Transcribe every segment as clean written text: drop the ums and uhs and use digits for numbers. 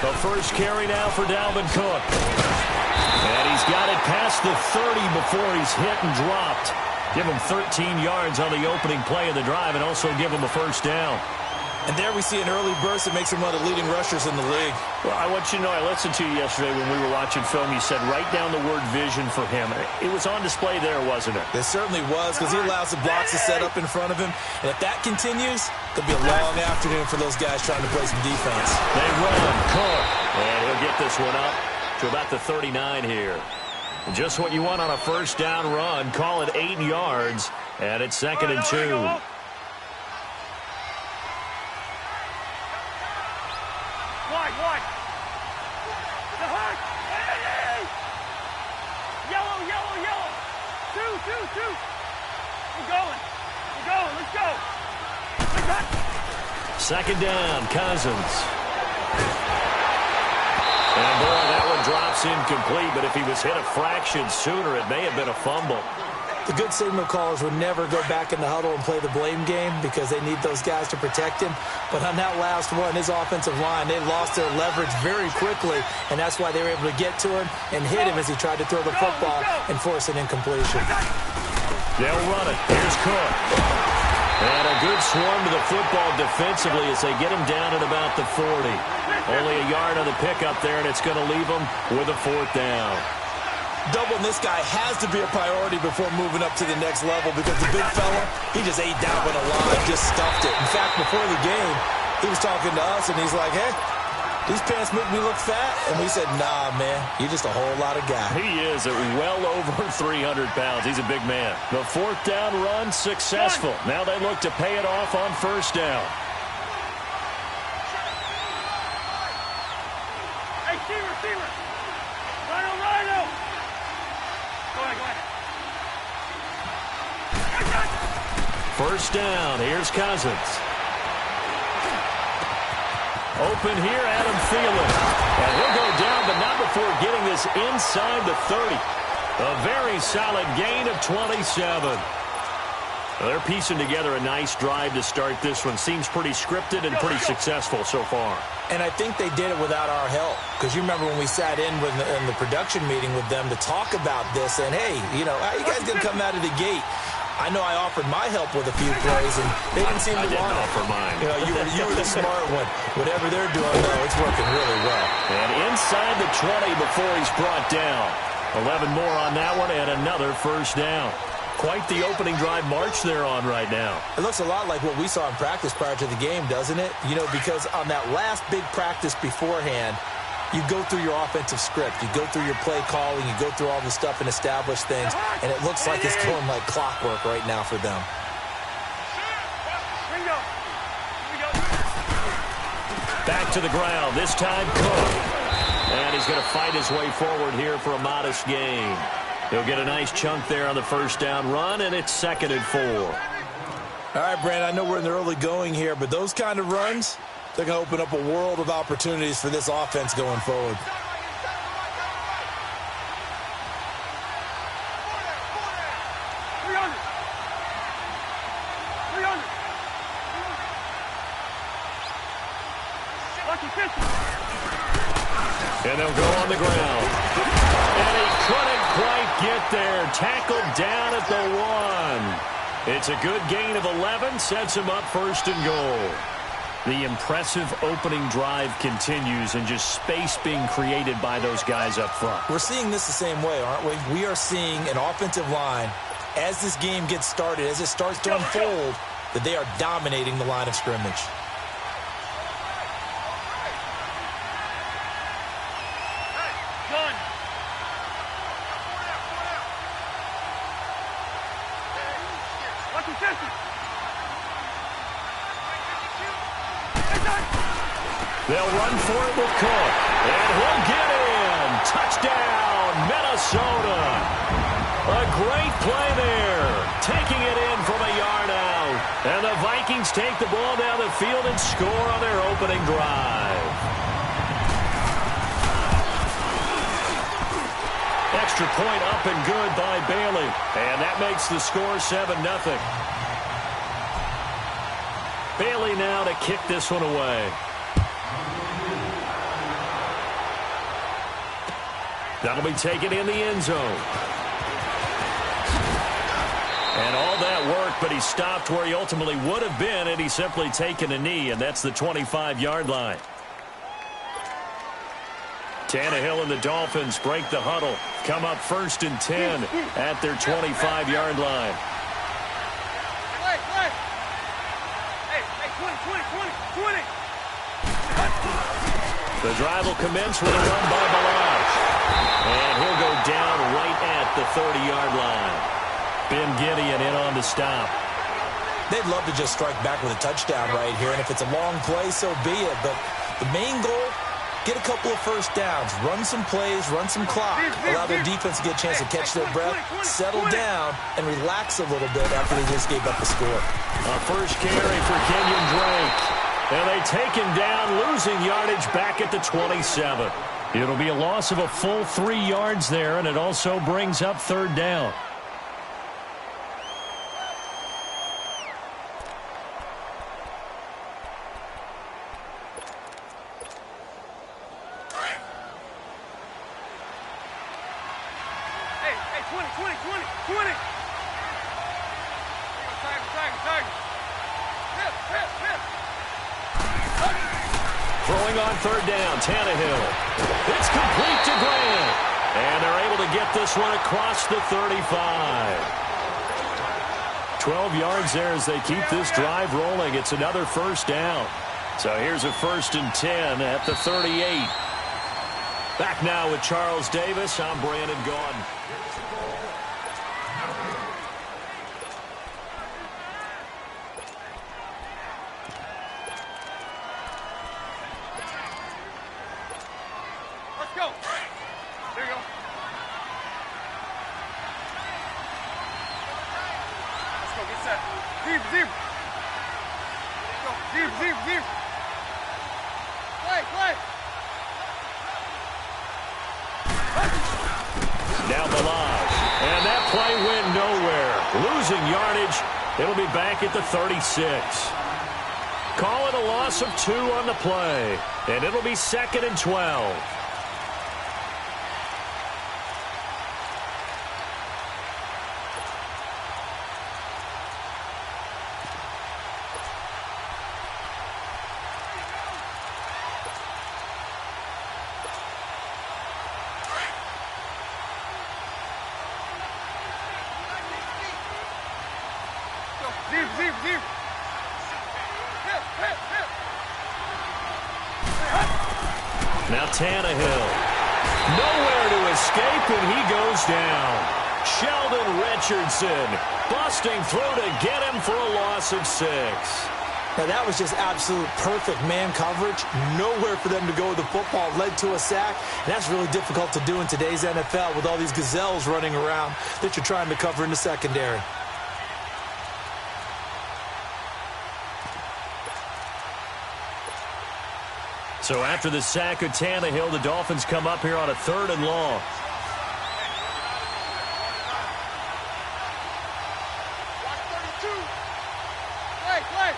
The first carry now for Dalvin Cook. And he's got it past the 30 before he's hit and dropped. Give him 13 yards on the opening play of the drive and also give him a first down. And there we see an early burst that makes him one of the leading rushers in the league. Well, I want you to know, I listened to you yesterday when we were watching film. You said write down the word vision for him. It was on display there, wasn't it? It certainly was, because he allows the blocks to set up in front of him. And if that continues, it'll be a long afternoon for those guys trying to play some defense. They run. Cook. And he'll get this one up to about the 39 here. Just what you want on a first down run. Call it 8 yards. And it's 2nd and 2. Let's go. Second down, Cousins. And boy, that one drops incomplete, but if he was hit a fraction sooner, it may have been a fumble. The good signal callers would never go back in the huddle and play the blame game because they need those guys to protect him. But on that last one, his offensive line, they lost their leverage very quickly, and that's why they were able to get to him and hit him as he tried to throw the football and force an incompletion. They'll run it. Here's Cook. And a good swarm to the football defensively as they get him down at about the 40. Only a yard on the pickup there, and it's going to leave him with a 4th down. Doubling this guy has to be a priority before moving up to the next level because the big fella, he just ate down with a line, just stuffed it. In fact, before the game, he was talking to us, and he's like, hey, these pants make me look fat. And we said, nah, man, you're just a whole lot of guy. He is at well over 300 pounds. He's a big man. The 4th down run successful. Now they look to pay it off on first down. Hey, receiver. Rhino. Go ahead. First down. Here's Cousins. Open here, Adam Thielen. And he'll go down, but not before getting this inside the 30. A very solid gain of 27. They're piecing together a nice drive to start this one. Seems pretty scripted and pretty successful so far. And I think they did it without our help. Because you remember when we sat in the production meeting with them to talk about this. And, hey, how you guys going to come out of the gate? I know I offered my help with a few plays, and they didn't seem to want it. I didn't offer mine. You were the smart one. Whatever they're doing, though, it's working really well. And inside the 20 before he's brought down. 11 more on that one and another first down. Quite the opening drive march they're on right now. It looks a lot like what we saw in practice prior to the game, doesn't it? Because on that last big practice beforehand, you go through your offensive script. You go through your play calling. You go through all the stuff and establish things. And it looks like it's going like clockwork right now for them. Back to the ground. This time, Cook. And he's going to fight his way forward here for a modest gain. He'll get a nice chunk there on the first down run, and it's 2nd and 4. All right, Brand, I know we're in the early going here, but those kind of runs, they're going to open up a world of opportunities for this offense going forward. And they'll go on the ground. And he couldn't quite get there. Tackled down at the 1. It's a good gain of 11. Sets him up 1st and goal. The impressive opening drive continues and just space being created by those guys up front. We're seeing this the same way, aren't we? We are seeing an offensive line, as this game gets started, as it starts to unfold, that they are dominating the line of scrimmage. They'll run for it with Cook. And he'll get in. Touchdown, Minnesota. A great play there. Taking it in from a yard out. And the Vikings take the ball down the field and score on their opening drive. Extra point up and good by Bailey. And that makes the score 7-0. Bailey now to kick this one away. That'll be taken in the end zone. And all that work, but he stopped where he ultimately would have been, and he's simply taken a knee, and that's the 25-yard line. Tannehill and the Dolphins break the huddle. Come up 1st and 10 at their 25-yard line. Hey, 20. The drive will commence with a run by Balazs. And he'll go down right at the 30-yard line. Ben Gideon in on the stop. They'd love to just strike back with a touchdown right here, and if it's a long play, so be it. But the main goal, get a couple of first downs, run some plays, run some clock, allow their defense to get a chance to catch their breath, settle down, and relax a little bit after they just gave up the score. A first carry for Kenyon Drake. And they take him down, losing yardage back at the 27. It'll be a loss of a full 3 yards there, and it also brings up 3rd down. Hey, 20. Tiger. Hip. Throwing on 3rd down, Tannehill. It's complete to Grant. And they're able to get this one across the 35. 12 yards there as they keep this drive rolling. It's another 1st down. So here's a 1st and 10 at the 38. Back now with Charles Davis. I'm Brandon Gaudin. Deep. Play. Now Balazs. And that play went nowhere. Losing yardage. It'll be back at the 36. Call it a loss of 2 on the play. And it'll be 2nd and 12. Deep. Now Tannehill. Nowhere to escape, and he goes down. Sheldon Richardson busting through to get him for a loss of 6. Now, that was just absolute perfect man coverage. Nowhere for them to go with the football. Led to a sack, and that's really difficult to do in today's NFL with all these gazelles running around that you're trying to cover in the secondary. So after the sack of Tannehill, the Dolphins come up here on a 3rd and long. Play.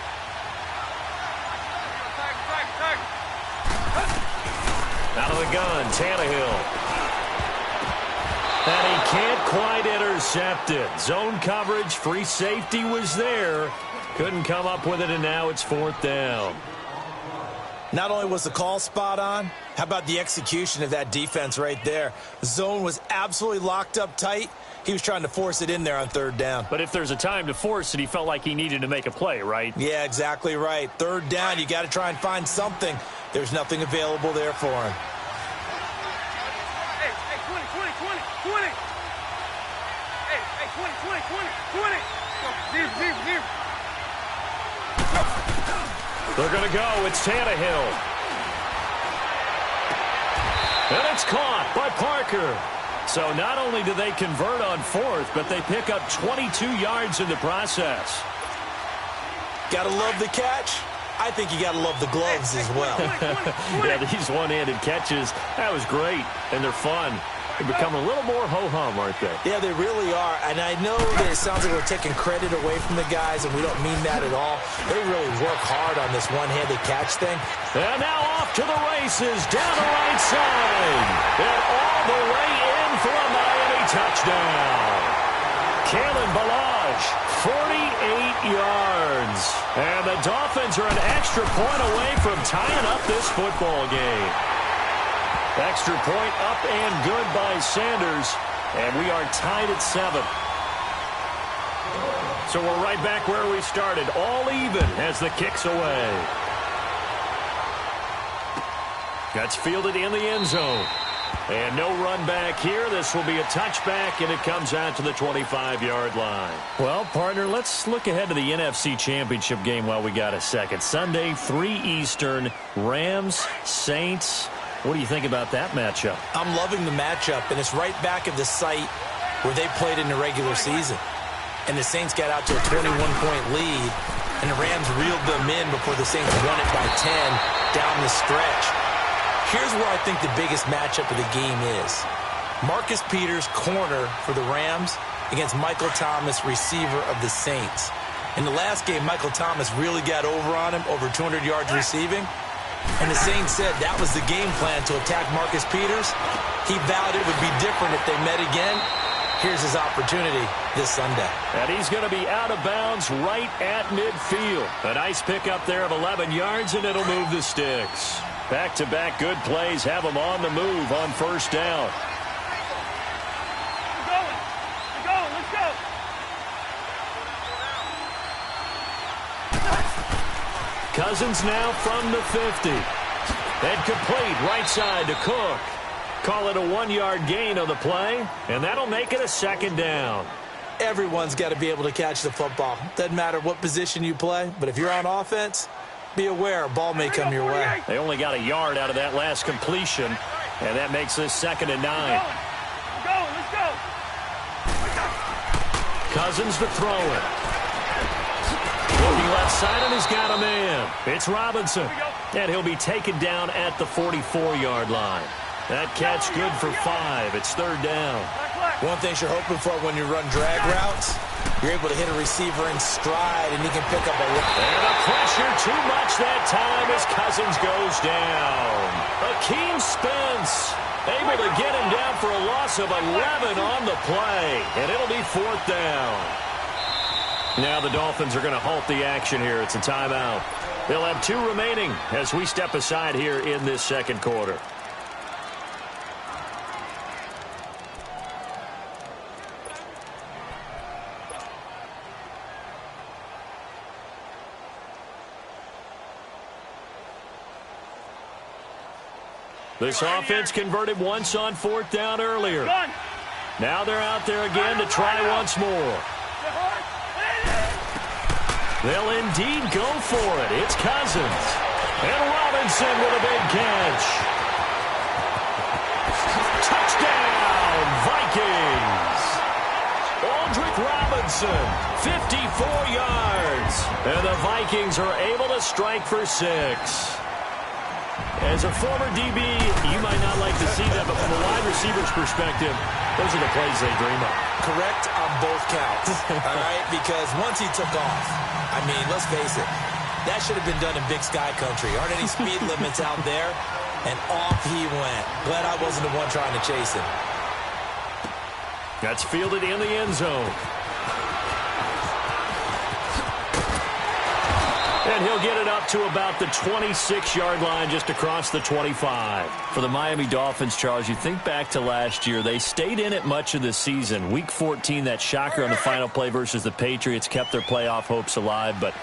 Out of the gun, Tannehill. And he can't quite intercept it. Zone coverage, free safety was there. Couldn't come up with it, and now it's 4th down. Not only was the call spot on, how about the execution of that defense right there? The zone was absolutely locked up tight. He was trying to force it in there on 3rd down. But if there's a time to force it, he felt like he needed to make a play, right? Yeah, exactly right. 3rd down, you got to try and find something. There's nothing available there for him. Hey, 20. Hey, 20. Deep. They're going to go. It's Tannehill. And it's caught by Parker. So not only do they convert on 4th, but they pick up 22 yards in the process. Got to love the catch. I think you got to love the gloves as well. Yeah, these one-handed catches, that was great, and they're fun. They've become a little more ho-hum, aren't they? Yeah, they really are. And I know that it sounds like we're taking credit away from the guys, and we don't mean that at all. They really work hard on this one-handed catch thing. And now off to the races, down the right side. And all the way in for a Miami touchdown. Kalen Ballage, 48 yards. And the Dolphins are an extra point away from tying up this football game. Extra point up and good by Sanders. And we are tied at 7. So we're right back where we started. All even as the kick's away. That's fielded in the end zone. And no run back here. This will be a touchback, and it comes out to the 25-yard line. Well, partner, let's look ahead to the NFC Championship game while we got a second. Sunday, 3 Eastern, Rams, Saints. What do you think about that matchup? I'm loving the matchup, and it's right back at the site where they played in the regular season. And the Saints got out to a 21-point lead, and the Rams reeled them in before the Saints won it by 10 down the stretch. Here's where I think the biggest matchup of the game is. Marcus Peters, corner for the Rams, against Michael Thomas, receiver of the Saints. In the last game, Michael Thomas really got over on him, over 200 yards receiving. And the Saints said that was the game plan, to attack Marcus Peters. He vowed it would be different if they met again. Here's his opportunity this Sunday. And he's going to be out of bounds right at midfield. A nice pickup there of 11 yards, and it'll move the sticks. Back-to-back good plays have them on the move on first down. We're going. Let's go. Cousins now from the 50. And complete right side to Cook. Call it a 1-yard gain on the play, and that'll make it a second down. Everyone's got to be able to catch the football. Doesn't matter what position you play, but if you're on offense, be aware a ball may come your way. They only got a yard out of that last completion, and that makes this 2nd and 9. Let's go. Cousins to throw it. Looking left side, and he's got a man. It's Robinson, and he'll be taken down at the 44-yard line. That catch good for 5. It's 3rd down. One thing you're hoping for when you run drag routes, you're able to hit a receiver in stride, and he can pick up a... And the pressure too much that time as Cousins goes down. Akeem Spence able to get him down for a loss of 11 on the play, and it'll be 4th down. Now the Dolphins are going to halt the action here. It's a timeout. They'll have 2 remaining as we step aside here in this second quarter. This offense converted once on 4th down earlier. Now they're out there again to try once more. They'll indeed go for it. It's Cousins. And Robinson with a big catch. Touchdown, Vikings. Aldrick Robinson, 54 yards. And the Vikings are able to strike for 6. As a former DB, you might not like to see that, but from a wide receiver's perspective, those are the plays they dream of. Correct on both counts, all right? Because once he took off, I mean, let's face it, that should have been done in Big Sky Country. Aren't any speed limits out there? And off he went. Glad I wasn't the one trying to chase him. That's fielded in the end zone. And he'll get it up to about the 26-yard line, just across the 25. For the Miami Dolphins, Charles, you think back to last year. They stayed in it much of the season. Week 14, that shocker on the final play versus the Patriots kept their playoff hopes alive. But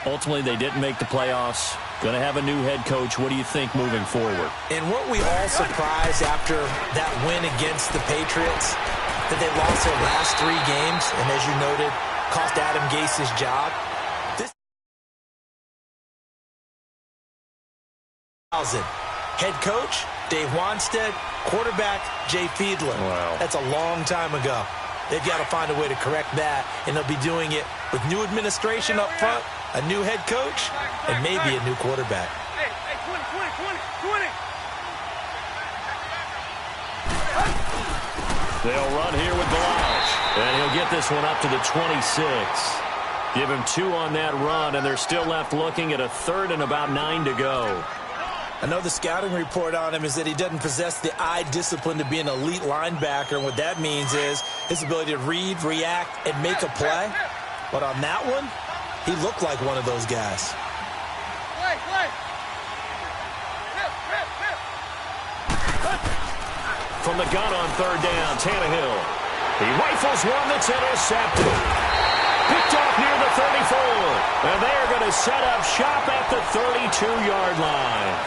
ultimately, they didn't make the playoffs. Going to have a new head coach. What do you think moving forward? And weren't we all surprised after that win against the Patriots that they lost their last 3 games? And as you noted, cost Adam Gase his job. Head coach, Dave Wanstead. Quarterback, Jay Fiedler. Wow. That's a long time ago. They've got to find a way to correct that, and they'll be doing it with new administration up front, a new head coach, and maybe a new quarterback. Hey, 20. They'll run here with Balazs, and he'll get this one up to the 26. Give him 2 on that run, and they're still left looking at a 3rd and about 9 to go. I know the scouting report on him is that he doesn't possess the eye discipline to be an elite linebacker. And what that means is his ability to read, react, and make a play. But on that one, he looked like one of those guys. From the gun on 3rd down, Tannehill. He rifles one that's intercepted. Picked off near the 34. And they're going to set up shop at the 32-yard line.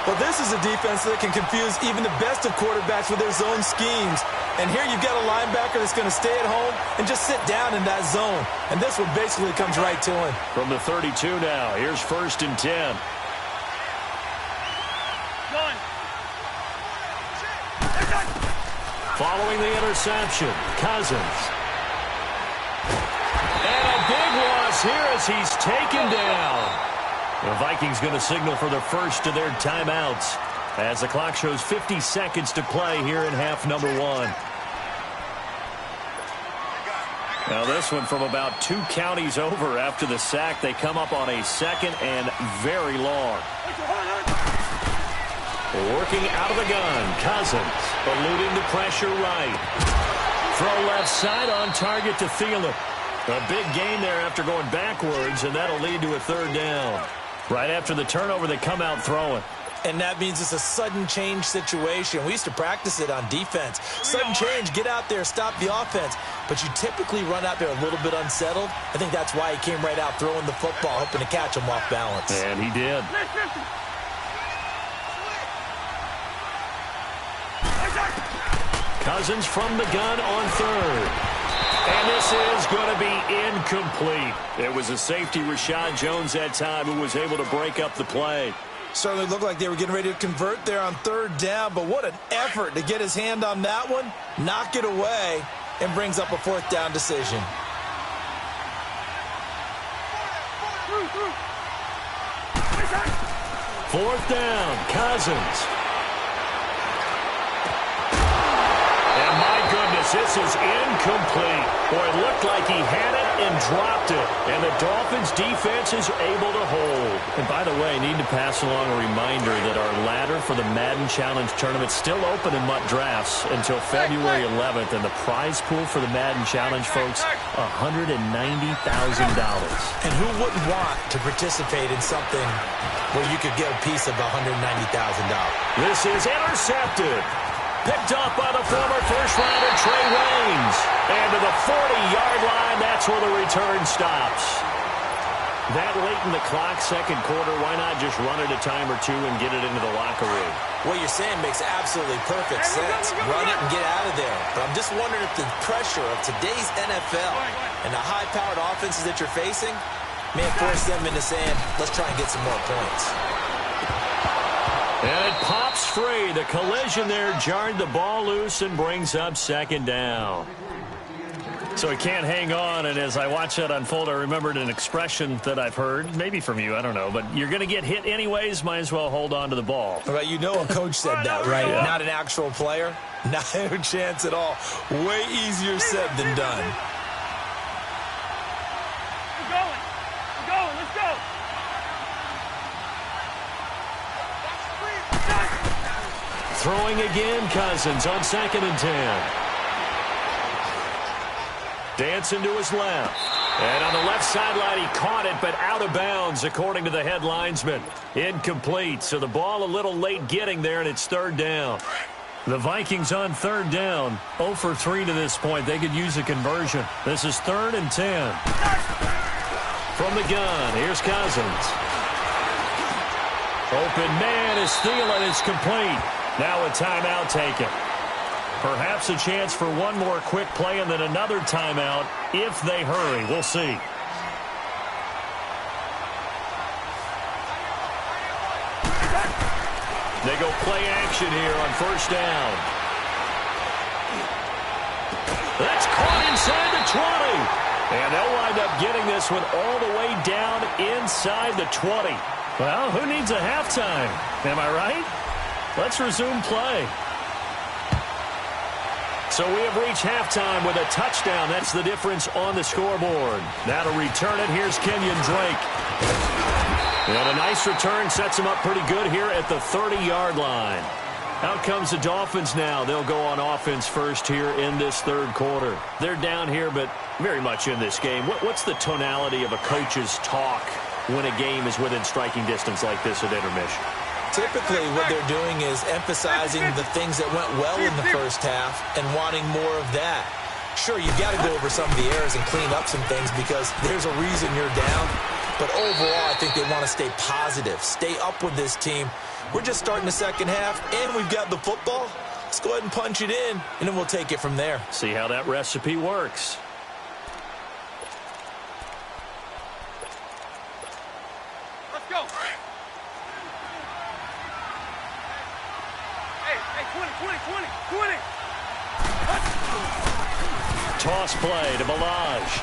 Well, this is a defense that can confuse even the best of quarterbacks with their zone schemes. And here you've got a linebacker that's going to stay at home and just sit down in that zone. And this one basically comes right to him. From the 32 now, here's 1st and 10. Following the interception, Cousins. And a big loss here as he's taken down. The Vikings going to signal for the first of their timeouts as the clock shows 50 seconds to play here in half number 1. Now this one from about 2 counties over after the sack. They come up on a 2nd and very long. Working out of the gun, Cousins eluding the pressure right. Throw left side on target to Thielen. A big gain there after going backwards, and that'll lead to a 3rd down. Right after the turnover, they come out throwing. And that means it's a sudden change situation. We used to practice it on defense. Sudden change, get out there, stop the offense. But you typically run out there a little bit unsettled. I think that's why he came right out throwing the football, hoping to catch him off balance. And he did. Cousins from the gun on 3rd. And this is going to be incomplete. It was a safety, Rashad Jones, that time, who was able to break up the play. Certainly looked like they were getting ready to convert there on 3rd down, but what an effort to get his hand on that one, knock it away, and brings up a 4th down decision. Fourth down, Cousins. This is incomplete. Boy, it looked like he had it and dropped it. And the Dolphins' defense is able to hold. And by the way, I need to pass along a reminder that our ladder for the Madden Challenge tournament is still open in MUT Drafts until February 11th. And the prize pool for the Madden Challenge, folks, $190,000. And who wouldn't want to participate in something where you could get a piece of $190,000? This is intercepted. Picked up by the former first-rounder Trey Waynes. And to the 40-yard line, that's where the return stops. That late in the clock, 2nd quarter, why not just run it a time or 2 and get it into the locker room? What you're saying makes absolutely perfect sense. Run it and get out of there. But I'm just wondering if the pressure of today's NFL and the high-powered offenses that you're facing may force them into saying, let's try and get some more points. And it pops free. The collision there jarred the ball loose and brings up 2nd down. So he can't hang on, and as I watch that unfold, I remembered an expression that I've heard, maybe from you, I don't know, but you're going to get hit anyways, might as well hold on to the ball. Right, you know a coach said that, right? Yeah. Not an actual player. Not a chance at all. Way easier said than done. We're going, let's go. Throwing again, Cousins on 2nd and 10. Dancing to his left. And on the left sideline, he caught it, but out of bounds, according to the head linesman. Incomplete, so the ball a little late getting there, and it's 3rd down. The Vikings on 3rd down, 0 for 3 to this point. They could use a conversion. This is 3rd and 10. From the gun, here's Cousins. Open man is Thielen. It's complete. Now a timeout taken. Perhaps a chance for one more quick play and then another timeout if they hurry. We'll see. They go play action here on 1st down. That's caught inside the 20. And they'll wind up getting this one all the way down inside the 20. Well, who needs a halftime? Am I right? Let's resume play. So we have reached halftime with a touchdown. That's the difference on the scoreboard. Now to return it, here's Kenyon Drake. And a nice return sets him up pretty good here at the 30-yard line. Out comes the Dolphins now. They'll go on offense first here in this third quarter. They're down here, but very much in this game. What's the tonality of a coach's talk when a game is within striking distance like this at intermission? Typically, what they're doing is emphasizing the things that went well in the first half and wanting more of that. Sure, you've got to go over some of the errors and clean up some things because there's a reason you're down. But overall, I think they want to stay positive, stay up with this team. We're just starting the second half, and we've got the football. Let's go ahead and punch it in, and then we'll take it from there. See how that recipe works. Let's go. Hey, 20. Toss play to Ballage.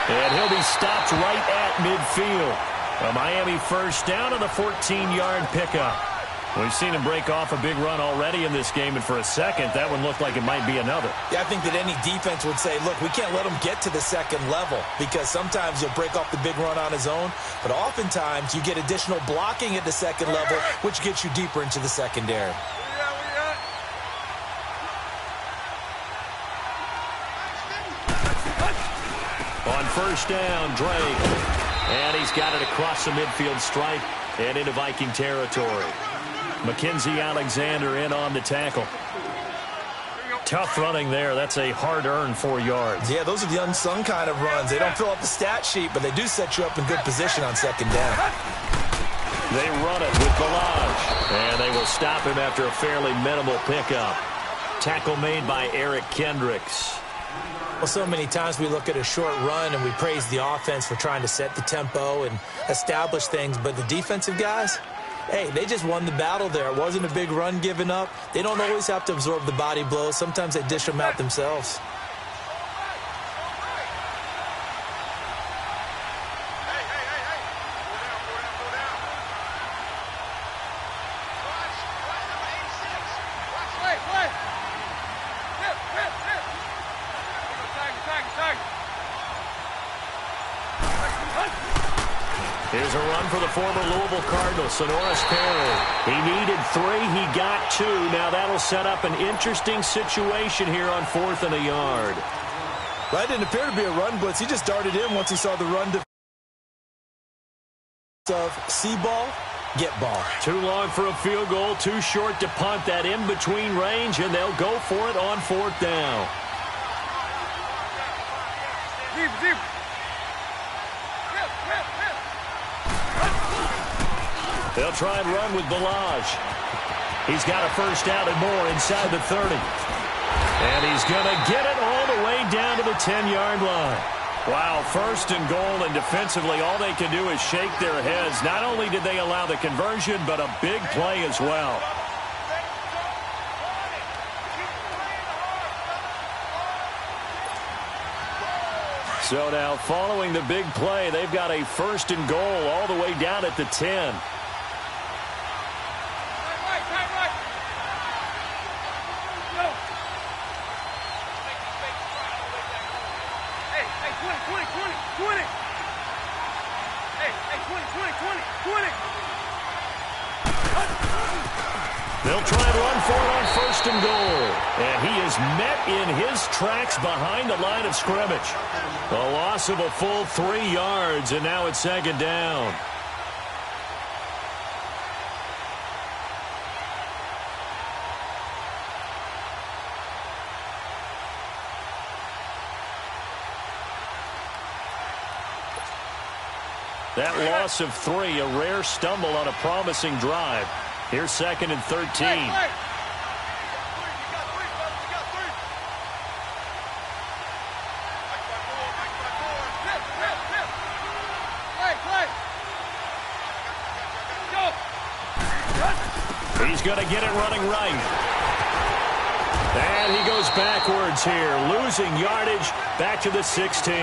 And he'll be stopped right at midfield. A Miami first down on the 14-yard pickup. We've seen him break off a big run already in this game, and for a second, that one looked like it might be another. Yeah, I think that any defense would say, look, we can't let him get to the second level because sometimes he'll break off the big run on his own, but oftentimes you get additional blocking at the second level, which gets you deeper into the secondary. On first down, Drake. And he's got it across the midfield stripe and into Viking territory. Mackenzie Alexander in on the tackle. Tough running there. That's a hard-earned 4 yards. Yeah, those are the unsung kind of runs. They don't fill up the stat sheet, but they do set you up in good position on second down. They run it with Ballage. And they will stop him after a fairly minimal pickup. Tackle made by Eric Kendricks. Well, so many times we look at a short run and we praise the offense for trying to set the tempo and establish things, but the defensive guys, hey, they just won the battle there. It wasn't a big run given up. They don't always have to absorb the body blows. Sometimes they dish them out themselves. Here's a run for the former Louisville Cardinal, Sonoris Perry. He needed 3, he got 2. Now that'll set up an interesting situation here on 4th and a yard. Well, it didn't appear to be a run blitz. He just darted in once he saw the run of see ball, get ball. Too long for a field goal, too short to punt. That in-between range, and they'll go for it on 4th down. Deep. They'll try and run with Ballage. He's got a first down and more inside the 30. And he's going to get it all the way down to the 10-yard line. Wow, first and goal, and defensively all they can do is shake their heads. Not only did they allow the conversion, but a big play as well. So now following the big play, they've got a first and goal all the way down at the 10. They'll try and run for it on first and goal. And he is met in his tracks behind the line of scrimmage. A loss of a full 3 yards, and now it's second down. That loss of 3, a rare stumble on a promising drive. Here's 2nd and 13. He's going to get it running right. And he goes backwards here, losing yardage back to the 16.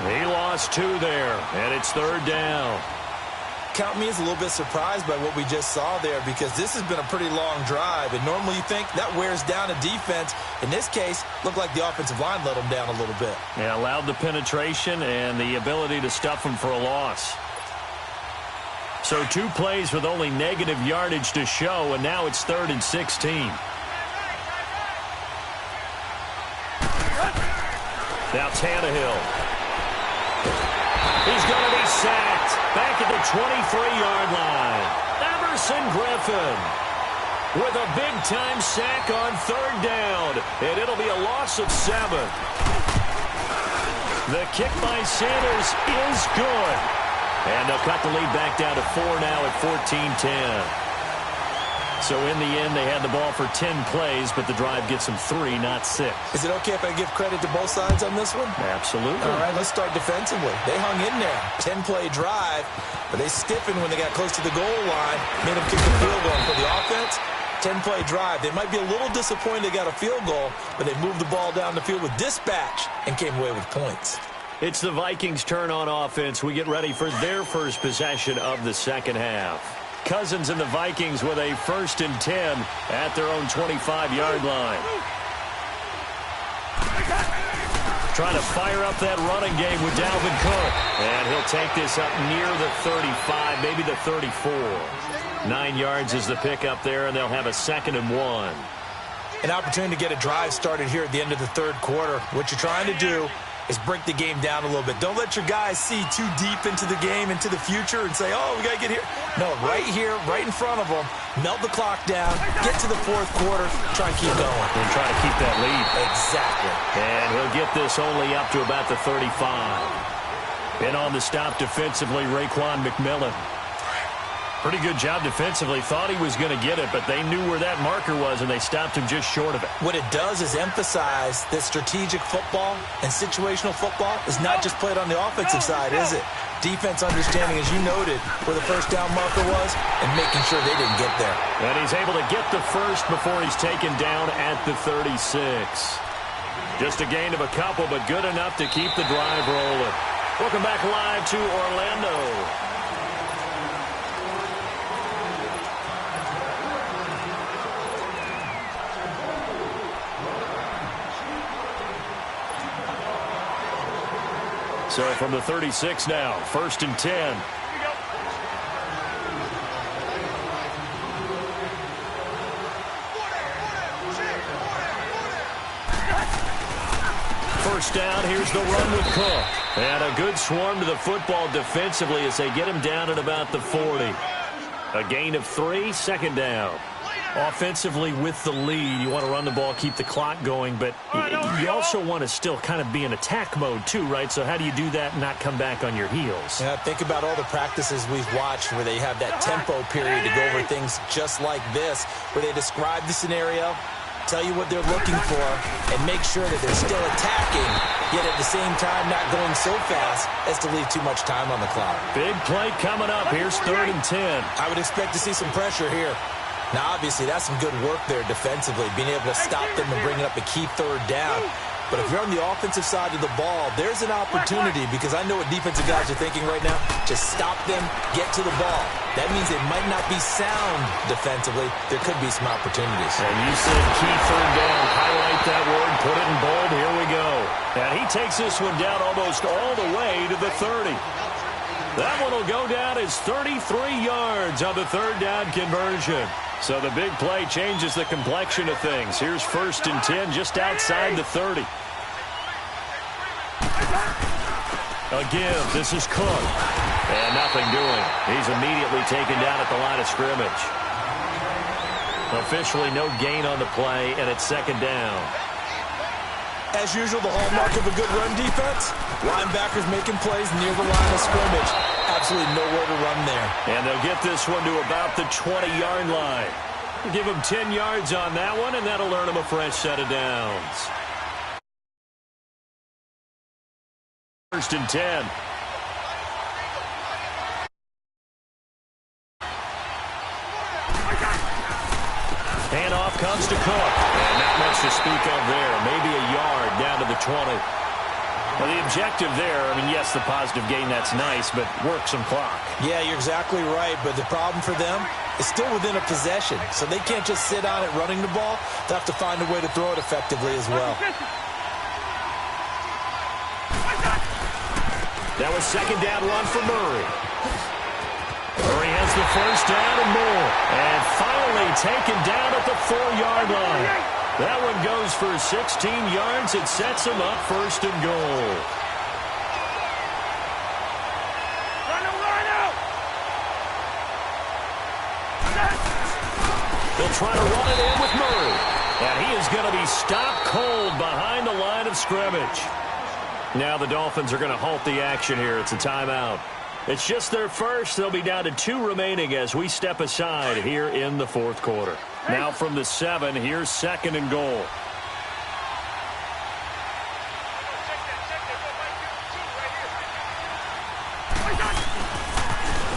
He lost 2 there, and it's 3rd down. count me as a little bit surprised by what we just saw there, because this has been a pretty long drive, and normally you think that wears down a defense. In this case, looked like the offensive line let them down a little bit. Yeah, allowed the penetration and the ability to stuff them for a loss. So 2 plays with only negative yardage to show, and now it's 3rd and 16. Now Tannehill. He's going to be sacked. Back at the 23-yard line. Everson Griffin with a big-time sack on 3rd down. And it'll be a loss of 7. The kick by Sanders is good. And they'll cut the lead back down to 4 now at 14-10. So in the end, they had the ball for 10 plays, but the drive gets them 3, not 6. Is it okay if I give credit to both sides on this one? Absolutely. All right, let's start defensively. They hung in there. 10-play drive, but they stiffened when they got close to the goal line, made them kick the field goal. For the offense, 10-play drive. They might be a little disappointed they got a field goal, but they moved the ball down the field with dispatch and came away with points. It's the Vikings' turn on offense. We get ready for their first possession of the second half. Cousins and the Vikings with a 1st and 10 at their own 25-yard line. Trying to fire up that running game with Dalvin Cook. And he'll take this up near the 35, maybe the 34. 9 yards is the pickup there, and they'll have a 2nd and 1. An opportunity to get a drive started here at the end of the 3rd quarter. What you're trying to do is break the game down a little bit. Don't let your guys see too deep into the game, into the future, and say, oh, we got to get here. No, right here, right in front of them, melt the clock down, get to the 4th quarter, try and keep going. And try to keep that lead. Exactly. And he'll get this only up to about the 35. And on the stop defensively, Raekwon McMillan. Pretty good job defensively. Thought he was going to get it, but they knew where that marker was, and they stopped him just short of it. What it does is emphasize that strategic football and situational football is not just played on the offensive side, is it? Defense understanding, as you noted, where the 1st down marker was and making sure they didn't get there. And he's able to get the first before he's taken down at the 36. Just a gain of a couple, but good enough to keep the drive rolling. Welcome back live to Orlando. So from the 36 now, 1st and 10. First down, here's the run with Cook. And a good swarm to the football defensively as they get him down at about the 40. A gain of 3, 2nd down. Offensively with the lead, you want to run the ball, keep the clock going, but you also want to still kind of be in attack mode too, right? So how do you do that and not come back on your heels? Yeah, think about all the practices we've watched where they have that tempo period to go over things just like this, where they describe the scenario, tell you what they're looking for, and make sure that they're still attacking, yet at the same time not going so fast as to leave too much time on the clock. Big play coming up. Here's 3rd and 10. I would expect to see some pressure here. Now, obviously, that's some good work there defensively, being able to stop them and bring up a key 3rd down. But if you're on the offensive side of the ball, there's an opportunity, because I know what defensive guys are thinking right now. Just stop them, get to the ball. That means it might not be sound defensively. There could be some opportunities. And you said key 3rd down. Highlight that word, put it in bold. Here we go. And he takes this one down almost all the way to the 30. That one will go down as 33 yards on the 3rd down conversion. So the big play changes the complexion of things. Here's 1st and 10 just outside the 30. Again, this is Cook. And nothing doing. He's immediately taken down at the line of scrimmage. Officially no gain on the play, and it's 2nd down. As usual, the hallmark of a good run defense, linebackers making plays near the line of scrimmage. Absolutely nowhere to run there. And they'll get this one to about the 20-yard line. Give them 10 yards on that one, and that'll earn them a fresh set of downs. 1st and 10. Handoff comes to Cook. And not much to speak of there. Maybe a yard down to the 20. Well, the objective there, I mean, yes, the positive gain, that's nice, but work some clock. Yeah, you're exactly right, but the problem for them is still within a possession, so they can't just sit on it running the ball. They have to find a way to throw it effectively as well. That was second down run for Murray. Murray has the first down and more. And finally taken down at the 4-yard line. That one goes for 16 yards. It sets him up first and goal. They'll try to run it in with Murray. And he is going to be stopped cold behind the line of scrimmage. Now the Dolphins are going to halt the action here. It's a timeout. It's just their first. They'll be down to 2 remaining as we step aside here in the fourth quarter. Now from the 7, here's second and goal.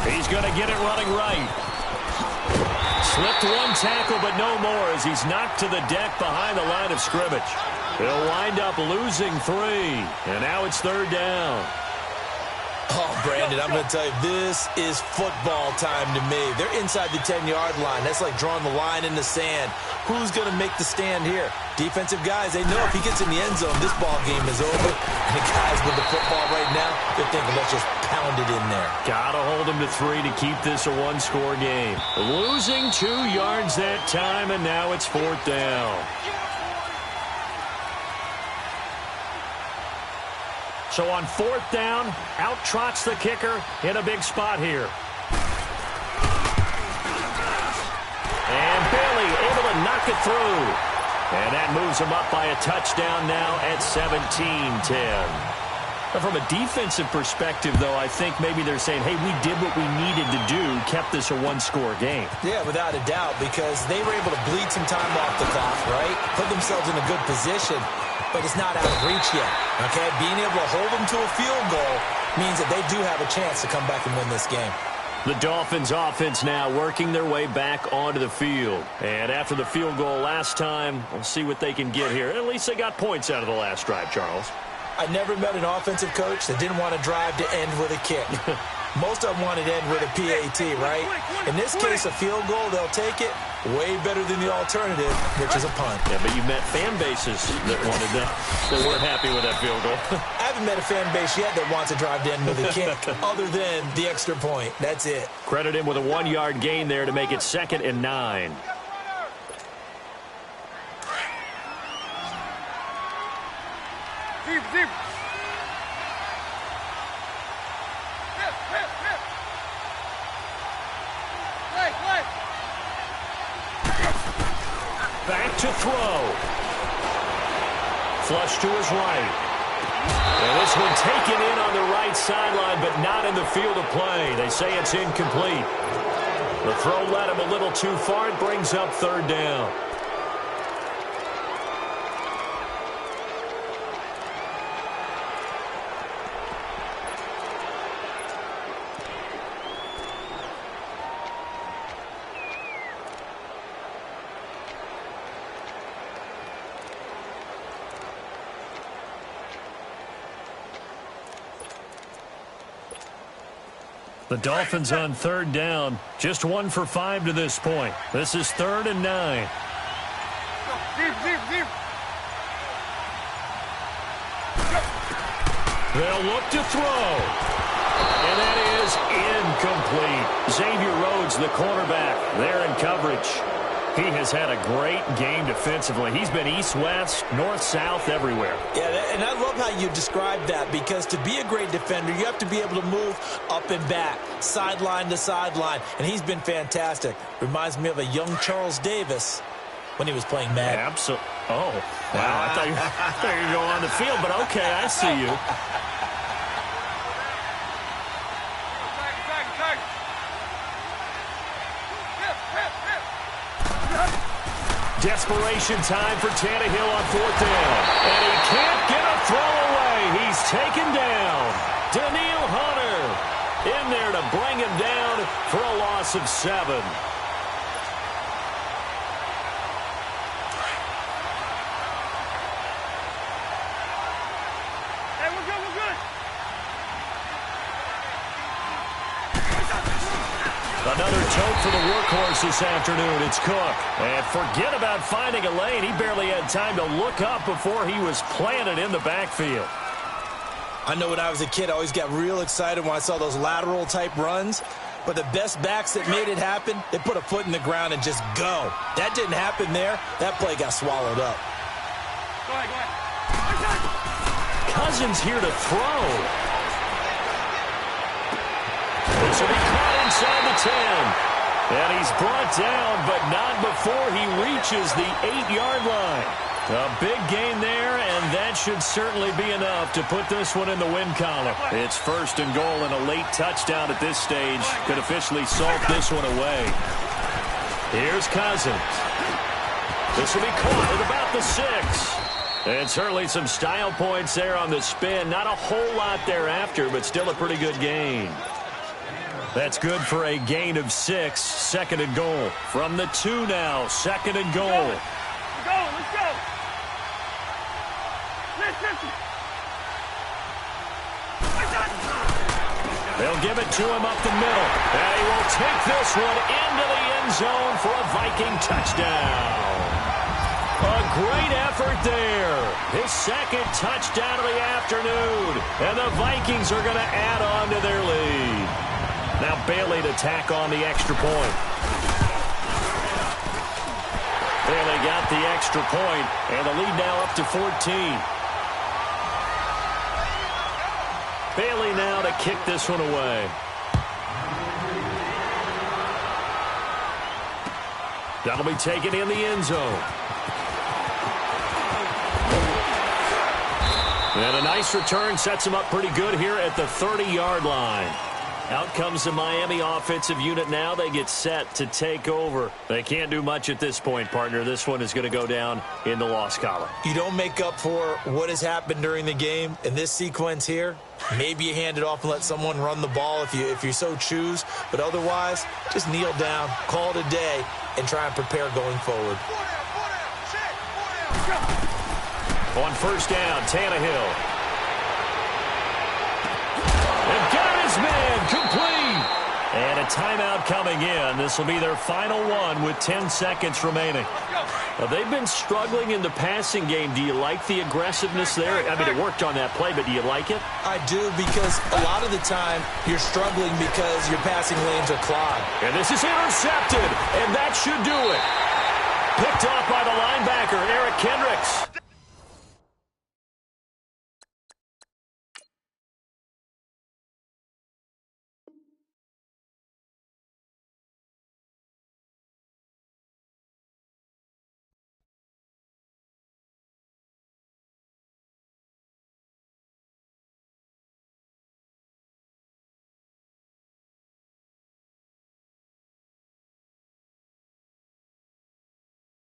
He's going to get it running right. Slipped one tackle, but no more as he's knocked to the deck behind the line of scrimmage. He'll wind up losing 3, and now it's third down. Oh, Brandon, I'm going to tell you, this is football time to me. They're inside the 10-yard line. That's like drawing the line in the sand. Who's going to make the stand here? Defensive guys, they know if he gets in the end zone, this ball game is over. And the guys with the football right now, they're thinking, let's just pound it in there. Got to hold him to 3 to keep this a one-score game. Losing 2 yards that time, and now it's fourth down. So on fourth down, out trots the kicker in a big spot here. And Bailey able to knock it through. And that moves him up by a touchdown now at 17-10. From a defensive perspective, though, I think maybe they're saying, hey, we did what we needed to do, kept this a one-score game. Yeah, without a doubt, because they were able to bleed some time off the clock, right? Put themselves in a good position. But it's not out of reach yet, okay? Being able to hold them to a field goal means that they do have a chance to come back and win this game. The Dolphins offense now working their way back onto the field. And after the field goal last time, we'll see what they can get here. At least they got points out of the last drive, Charles. I never met an offensive coach that didn't want to drive to end with a kick. Most of them wanted to end with a PAT, right? In this case, a field goal, they'll take it. Way better than the alternative, which is a punt. Yeah, but you've met fan bases that wanted that, that weren't happy with that field goal. I haven't met a fan base yet that wants to drive to end with a kick, other than the extra point. That's it. Credit him with a 1-yard gain there to make it 2nd and 9. Deep, deep. Back to throw. Flush to his right. And this one taken in on the right sideline, but not in the field of play. They say it's incomplete. The throw led him a little too far. It brings up third down. The Dolphins on third down, just 1 for 5 to this point. This is 3rd and 9. Deep, deep, deep. They'll look to throw. And that is incomplete. Xavier Rhodes, the cornerback, there in coverage. He has had a great game defensively. He's been east-west, north-south, everywhere. Yeah, and I love how you describe that, because to be a great defender, you have to be able to move up and back, sideline to sideline, and he's been fantastic. Reminds me of a young Charles Davis when he was playing Madden. Absolutely. Oh, wow. I thought you were going to go on the field, but okay, I see you. Desperation time for Tannehill on fourth down. And he can't get a throw away. He's taken down. Danielle Hunter in there to bring him down for a loss of 7. Hey, we're good. Another tote for the workhorse this afternoon. It's Cook. And forget about finding a lane. He barely had time to look up before he was planted in the backfield. I know when I was a kid, I always got real excited when I saw those lateral-type runs. But the best backs that made it happen, they put a foot in the ground and just go. That didn't happen there. That play got swallowed up. Go ahead, go ahead. Cousins here to throw. This will be caught inside the 10. And he's brought down, but not before he reaches the 8-yard line. A big gain there, and that should certainly be enough to put this one in the win column. It's 1st and goal, and a late touchdown at this stage could officially salt this one away. Here's Cousins. This will be caught at about the 6. And certainly some style points there on the spin. Not a whole lot thereafter, but still a pretty good gain. That's good for a gain of 6. 2nd and goal. From the 2 now, 2nd and goal. Let's go, let's go. Listen. They'll give it to him up the middle. And he will take this one into the end zone for a Viking touchdown. A great effort there. His 2nd touchdown of the afternoon. And the Vikings are going to add on to their lead. Now Bailey to tack on the extra point. Bailey got the extra point, and the lead now up to 14. Bailey now to kick this one away. That'll be taken in the end zone. And a nice return sets him up pretty good here at the 30-yard line. Out comes the Miami offensive unit now. They get set to take over. They can't do much at this point, partner. This one is going to go down in the loss column. You don't make up for what has happened during the game in this sequence here. Maybe you hand it off and let someone run the ball if you so choose. But otherwise, just kneel down, call it a day, and try and prepare going forward. On 1st down, Tannehill. And got his man complete. And a timeout coming in. This will be their final one with 10 seconds remaining. Now, they've been struggling in the passing game. Do you like the aggressiveness there? I mean, it worked on that play, but do you like it? I do, because a lot of the time you're struggling because your passing lanes are clogged. And this is intercepted, and that should do it. Picked off by the linebacker, Eric Kendricks.